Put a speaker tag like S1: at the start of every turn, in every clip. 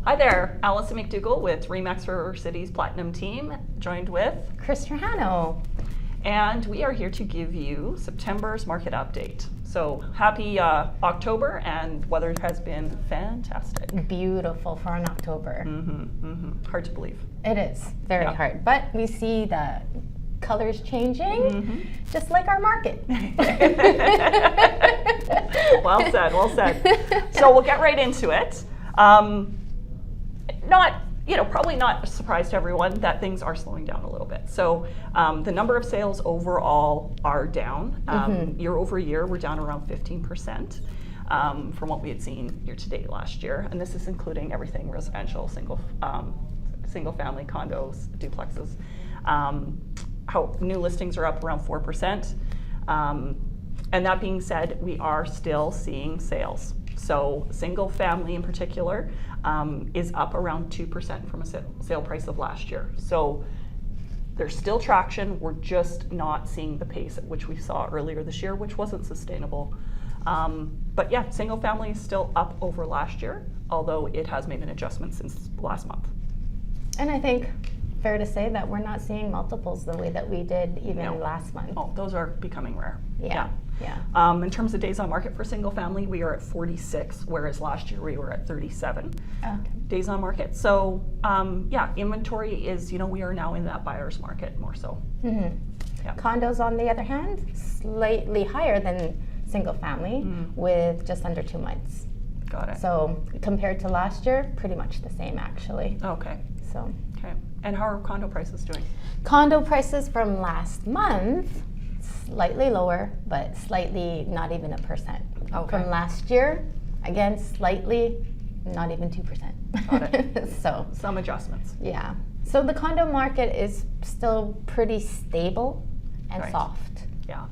S1: Hi there, Allison McDougall with REMAX River City's Platinum team, joined with
S2: Kris Trajano.
S1: And we are here to give you September's market update. So happy October, and weather has been fantastic.
S2: Beautiful for an October.
S1: Hard to believe.
S2: It is very hard, but we see the colors changing, just like our market.
S1: Well said, well said. So we'll get right into it. Probably not a surprise to everyone that things are slowing down a little bit. So the number of sales overall are down. Year over year, we're down around 15% from what we had seen year to date last year. And this is including everything residential, single family condos, duplexes. How new listings are up around 4%. And that being said, we are still seeing sales. So single family in particular is up around 2% from a sale price of last year. So there's still traction. We're just not seeing the pace at which we saw earlier this year, which wasn't sustainable. But yeah, single family is still up over last year, although it has made an adjustment since last month.
S2: And I think fair to say that we're not seeing multiples the way that we did even last month.
S1: Oh, those are becoming rare.
S2: Yeah.
S1: In terms of days on market for single family, we are at 46, whereas last year we were at 37 days on market. So inventory is, we are now in that buyer's market more so.
S2: Condos, on the other hand, slightly higher than single family with just under 2 months.
S1: Got it.
S2: So compared to last year, pretty much the same actually.
S1: Okay.
S2: So.
S1: Okay. And how are condo prices doing?
S2: Condo prices from last month, slightly lower, but slightly not even 1%.
S1: Okay.
S2: From last year, again, slightly not even 2%.
S1: Got it.
S2: So
S1: some adjustments.
S2: Yeah. So the condo market is still pretty stable and soft.
S1: Yeah,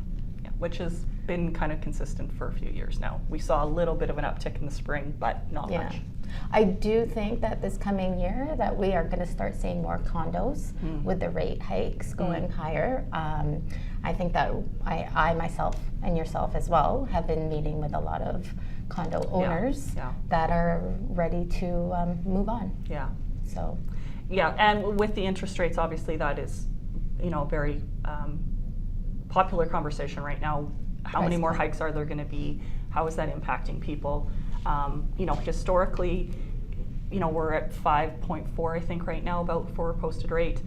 S1: which has been kind of consistent for a few years now. We saw a little bit of an uptick in the spring, but not much.
S2: I do think that this coming year that we are going to start seeing more condos with the rate hikes going higher. I think that I myself and yourself as well have been meeting with a lot of condo owners that are ready to move on.
S1: Yeah.
S2: So.
S1: Yeah, and with the interest rates, obviously that is, very popular conversation right now. How many more hikes are there going to be? How is that impacting people? Historically, we're at 5.4, I think, right now, about for a posted rate.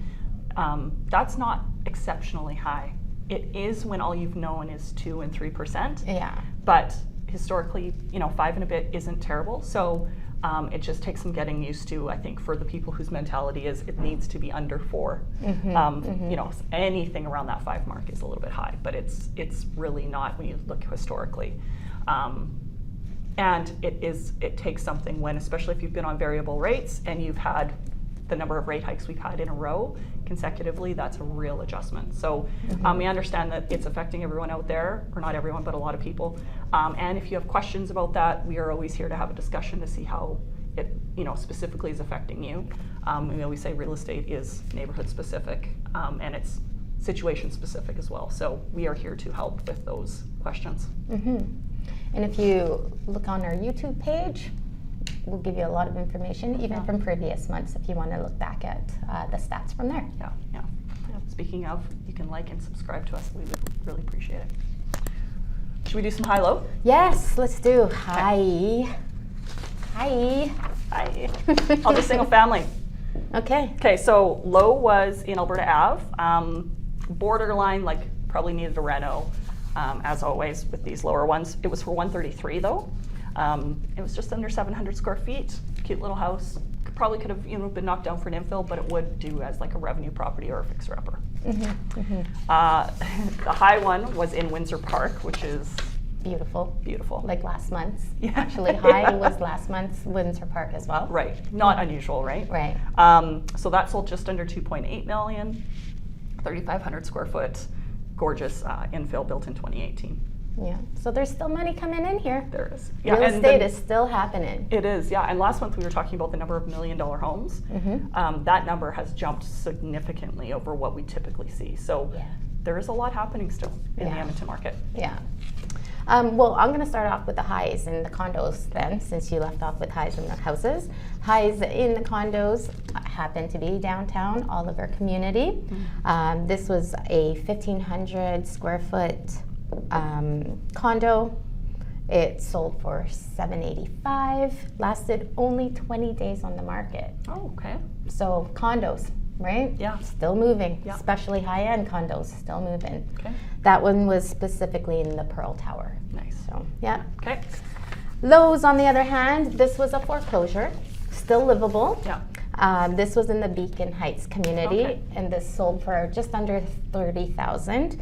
S1: That's not exceptionally high. It is when all you've known is 2 and 3%.
S2: Yeah.
S1: But historically, 5 and a bit isn't terrible. So it just takes some getting used to, I think, for the people whose mentality is it needs to be under 4. Anything around that 5 mark is a little bit high, but it's really not when you look historically. And it takes something when, especially if you've been on variable rates and you've had the number of rate hikes we've had in a row consecutively, that's a real adjustment. So we understand that it's affecting everyone out there, or not everyone, but a lot of people. And if you have questions about that, we are always here to have a discussion to see how it, specifically is affecting you. We always say real estate is neighborhood specific, and it's situation specific as well. So we are here to help with those questions.
S2: And if you look on our YouTube page, we'll give you a lot of information, even from previous months, if you want to look back at the stats from there.
S1: Yeah. Speaking of, you can like and subscribe to us. We would really appreciate it. Should we do some high-low?
S2: Yes, let's do. Hi.
S1: I'll do single family. Okay, so low was in Alberta Ave. Borderline, probably needed a reno, as always with these lower ones. It was for 133 though. It was just under 700 square feet, cute little house. Probably could have been knocked down for an infill, but it would do as like a revenue property or a fixer-upper. The high one was in Windsor Park, which is
S2: beautiful.
S1: Like
S2: last month's. Actually, high was last month's Windsor Park as well.
S1: Right, not unusual, right?
S2: Right.
S1: So that sold just under 2.8 million, 3,500 square foot, gorgeous infill built in 2018.
S2: Yeah, so there's still money coming in here.
S1: There is.
S2: Yeah, real estate is still happening.
S1: It is, yeah. And last month we were talking about the number of $1 million homes. That number has jumped significantly over what we typically see. So there is a lot happening still in the Edmonton market.
S2: Yeah. Well, I'm going to start off with the highs in the condos then, since you left off with highs in the houses. Highs in the condos happen to be downtown Oliver community. This was a 1,500 square foot condo. It sold for $785, lasted only 20 days on the market.
S1: Oh, okay.
S2: So condos, right?
S1: Yeah.
S2: Still moving,
S1: Yeah.
S2: especially high-end condos, still moving.
S1: Okay.
S2: That one was specifically in the Pearl Tower.
S1: Nice.
S2: So, yeah.
S1: Okay.
S2: Lowe's, on the other hand, this was a foreclosure, still livable.
S1: Yeah.
S2: This was in the Beacon Heights community,
S1: Okay.
S2: and this sold for just under $30,000,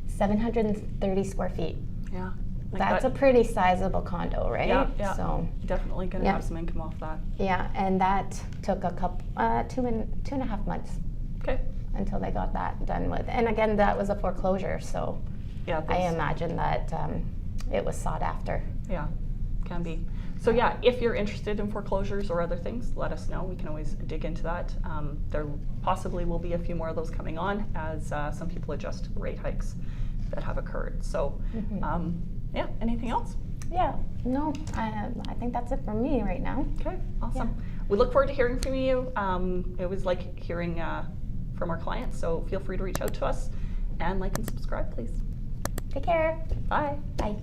S2: 730 square feet.
S1: Yeah. Like
S2: That's
S1: that-
S2: a pretty sizable condo, right?
S1: Yeah, yeah.
S2: So,
S1: Definitely going to
S2: Yeah.
S1: have some income off that.
S2: yeah, and that took a couple, 2.5 months
S1: Okay.
S2: until they got that done with. And again, that was a foreclosure, so
S1: Yeah.
S2: I
S1: those-
S2: imagine that it was sought after.
S1: Yeah, can be. So yeah, if you're interested in foreclosures or other things, let us know. We can always dig into that. There possibly will be a few more of those coming on as some people adjust rate hikes that have occurred. So yeah, anything else?
S2: Yeah, no, I think that's it from me right now.
S1: Okay, awesome. We look forward to hearing from you. It was like hearing from our clients, so feel free to reach out to us and like and subscribe, please.
S2: Take care.
S1: Bye.
S2: Bye.